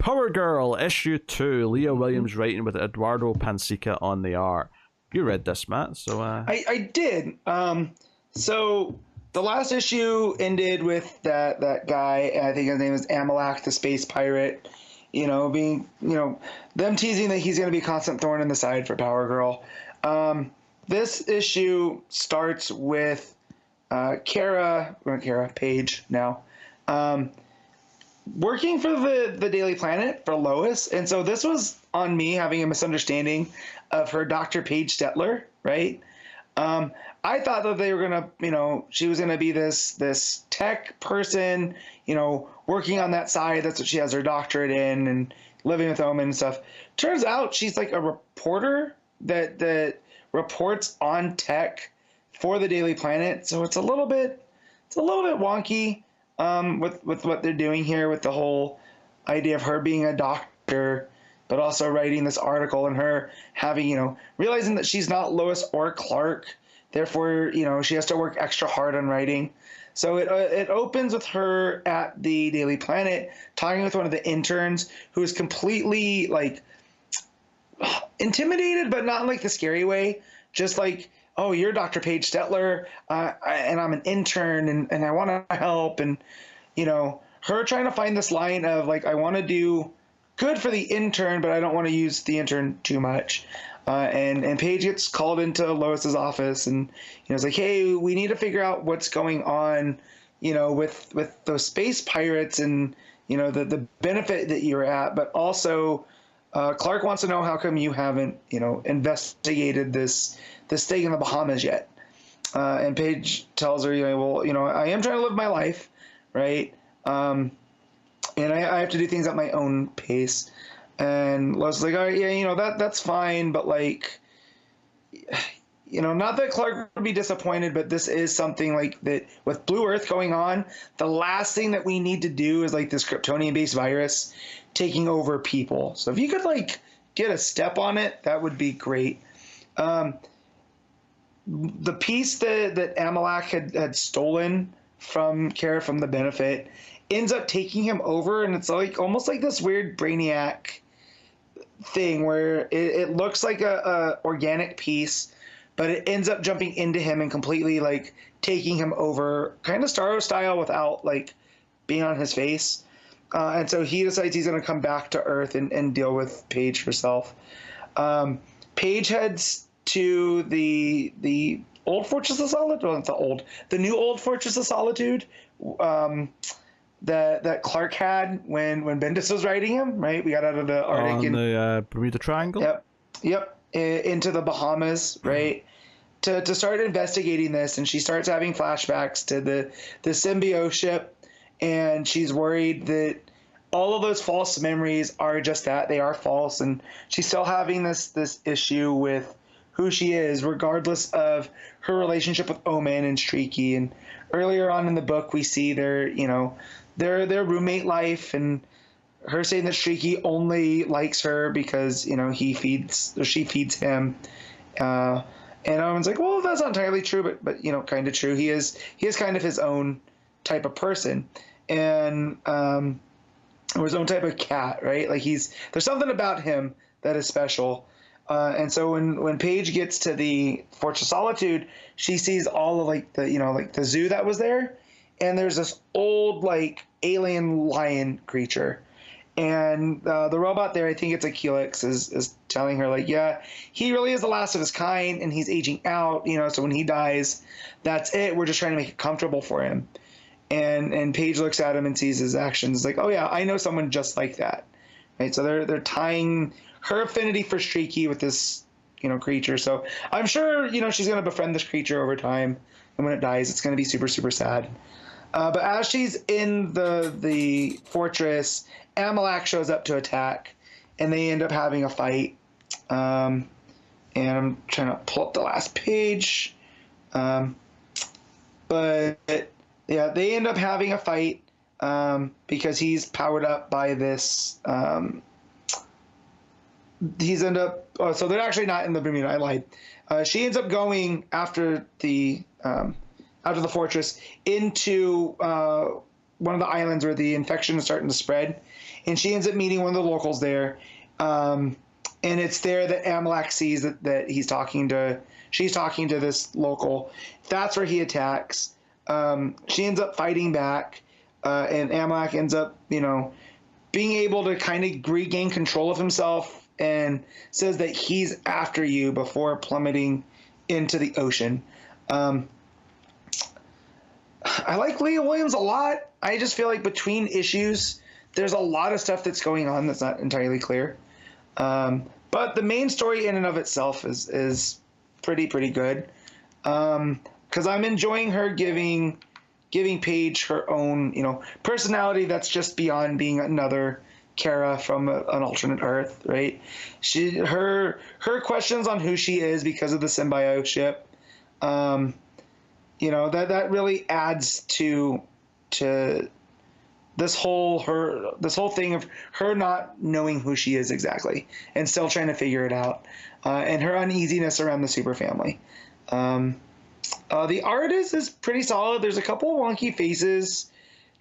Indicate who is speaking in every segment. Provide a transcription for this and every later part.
Speaker 1: Power Girl, issue 2, Leah Williams writing with Eduardo Pansica on the art. You read this, Matt, so...
Speaker 2: I did. So the last issue ended with that guy, I think his name is Amalak, the space pirate, being, them teasing that he's going to be a constant thorn in the side for Power Girl. This issue starts with Paige now, working for the Daily Planet for Lois. And so this was on me having a misunderstanding of her Dr. Paige Stetler, right? I thought that they were going to, she was going to be this tech person, working on that side. That's what she has her doctorate in, and living with Omen and stuff. Turns out she's like a reporter that reports on tech for the Daily Planet. So it's a little bit wonky with what they're doing here with the whole idea of her being a doctor, but also writing this article and her having, realizing that she's not Lois or Clark. Therefore, she has to work extra hard on writing. So it opens with her at the Daily Planet talking with one of the interns who is completely like intimidated, but not in like the scary way. Just like, oh, you're Dr. Paige Stetler, and I'm an intern, and I want to help. And, her trying to find this line of like, I want to do good for the intern, but I don't want to use the intern too much. And Paige gets called into Lois's office, and it's like, hey, we need to figure out what's going on, with those space pirates, and the benefit that you're at, but also Clark wants to know how come you haven't investigated this thing in the Bahamas yet. And Paige tells her, I am trying to live my life, right? And I have to do things at my own pace. And Lois is like, all right, yeah, that's fine, but like, not that Clark would be disappointed, but this is something like that with Blue Earth going on. The last thing that we need to do is like this Kryptonian-based virus taking over people. So if you could like get a step on it, that would be great. The piece that Amalak had stolen from Kara from the Benefit ends up taking him over, and it's like almost like this weird Brainiac thing where it looks like a organic piece, but it ends up jumping into him and completely like taking him over, kind of Starro style, without like being on his face. And so he decides he's going to come back to Earth and deal with Paige herself. Paige heads to the old Fortress of Solitude, well, not the new old Fortress of Solitude, that Clark had when Bendis was writing him, right? We got out of the Arctic
Speaker 1: on the Bermuda Triangle.
Speaker 2: Yep. Into the Bahamas, right? To start investigating this, and she starts having flashbacks to the symbiote ship, and she's worried that all of those false memories are just that, they are false, and she's still having this issue with who she is, regardless of her relationship with Omen and Streaky. And earlier on in the book, we see their roommate life, and her saying that Streaky only likes her because she feeds him. And Owen's like, well, that's not entirely true, but kind of true. He is kind of his own type of person, and or his own type of cat, right? Like there's something about him that is special. And so when Paige gets to the Fortress of Solitude, she sees all of like the zoo that was there, and there's this old like alien lion creature. And the robot there, I think it's a Helix, is telling her like, yeah, he really is the last of his kind, and he's aging out, so when he dies, that's it. We're just trying to make it comfortable for him. And Paige looks at him and sees his actions, like, oh yeah, I know someone just like that, right? So they're tying her affinity for Streaky with this creature. So I'm sure she's gonna befriend this creature over time, and when it dies, it's gonna be super, super sad. But as she's in the fortress, Amalak shows up to attack, and they end up having a fight. And I'm trying to pull up the last page. But yeah, they end up having a fight because he's powered up by this. So they're actually not in the Bermuda. I lied. She ends up going after the fortress into one of the islands where the infection is starting to spread, and she ends up meeting one of the locals there. And it's there that Amalek sees that he's talking to, she's talking to this local. That's where he attacks. She ends up fighting back, and Amalek ends up, being able to kind of regain control of himself and says that he's after you before plummeting into the ocean. I like Leah Williams a lot. I just feel like between issues, there's a lot of stuff that's going on that's not entirely clear. But the main story in and of itself is pretty good. Because I'm enjoying her giving Paige her own, personality that's just beyond being another Kara from an alternate Earth, right? Her questions on who she is because of the symbiote ship, that really adds to this whole thing of her not knowing who she is exactly and still trying to figure it out, and her uneasiness around the super family. The art is pretty solid. There's a couple of wonky faces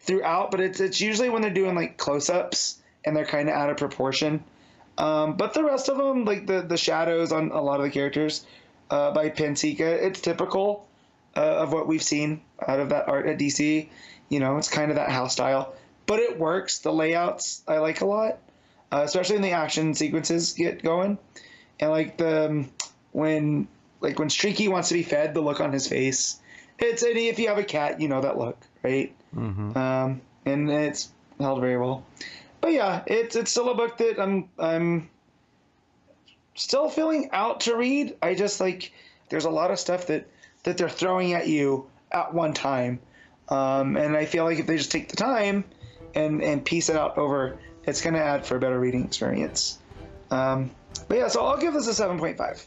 Speaker 2: throughout, but it's usually when they're doing like close-ups and they're kind of out of proportion. But the rest of them, like the shadows on a lot of the characters by Pensika, it's typical of what we've seen out of that art at DC. It's kind of that house style, but it works. The layouts I like a lot, especially when the action sequences get going, and when Streaky wants to be fed, the look on his face. If you have a cat, that look, right? Mm-hmm. And it's held very well. But yeah, it's still a book that I'm still feeling out to read. I just there's a lot of stuff that they're throwing at you at one time, and I feel like if they just take the time and piece it out over, it's going to add for a better reading experience. But yeah, so I'll give this a 7.5.